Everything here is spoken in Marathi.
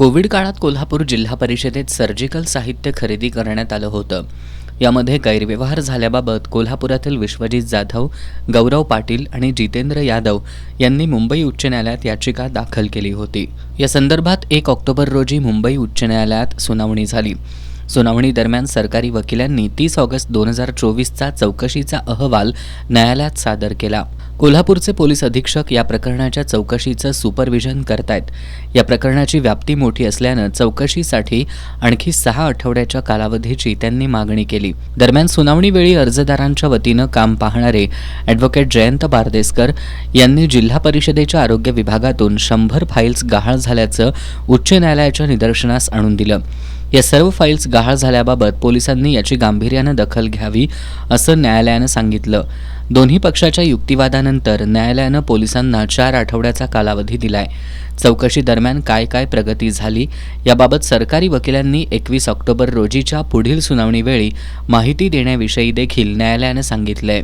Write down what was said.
कोविड काळात कोल्हापूर जिल्हा परिषदेत सर्जिकल साहित्य खरेदी करण्यात आलं होतं. यामध्ये गैरव्यवहार झाल्याबाबत कोल्हापुरातील विश्वजित जाधव, गौरव पाटील आणि जितेंद्र यादव यांनी मुंबई उच्च न्यायालयात याचिका दाखल केली होती. या संदर्भात 1 ऑक्टोबर रोजी मुंबई उच्च न्यायालयात सुनावणी झाली. सुनावणी दरम्यान सरकारी वकिलांनी 30 ऑगस्ट 2024चा चौकशीचा अहवाल न्यायालयात सादर केला. कोल्हापूरचे पोलीस अधीक्षक या प्रकरणाच्या चौकशीचं सुपरविजन करतायत. या प्रकरणाची व्याप्ती मोठी असल्यानं चौकशीसाठी आणखी 6 आठवड्याच्या कालावधीची त्यांनी मागणी केली. दरम्यान सुनावणीवेळी अर्जदारांच्या वतीनं काम पाहणारे ॲडव्होकेट जयंत बारदेसकर यांनी जिल्हा परिषदेच्या आरोग्य विभागातून 100 फाईल्स गहाळ झाल्याचं उच्च न्यायालयाच्या निदर्शनास आणून दिलं. या सर्व फाईल्स गहाळ झाल्याबाबत पोलिसांनी याची गांभीर्यानं दखल घ्यावी असं न्यायालयानं सांगितलं. दोन्ही पक्षाच्या युक्तिवादानंतर न्यायालयानं पोलिसांना 4 आठवड्याचा कालावधी दिलाय. चौकशी दरम्यान काय काय प्रगती झाली याबाबत सरकारी वकिलांनी 21 ऑक्टोबर रोजीच्या पुढील सुनावणीवेळी माहिती देण्याविषयी देखील न्यायालयानं सांगितलंय.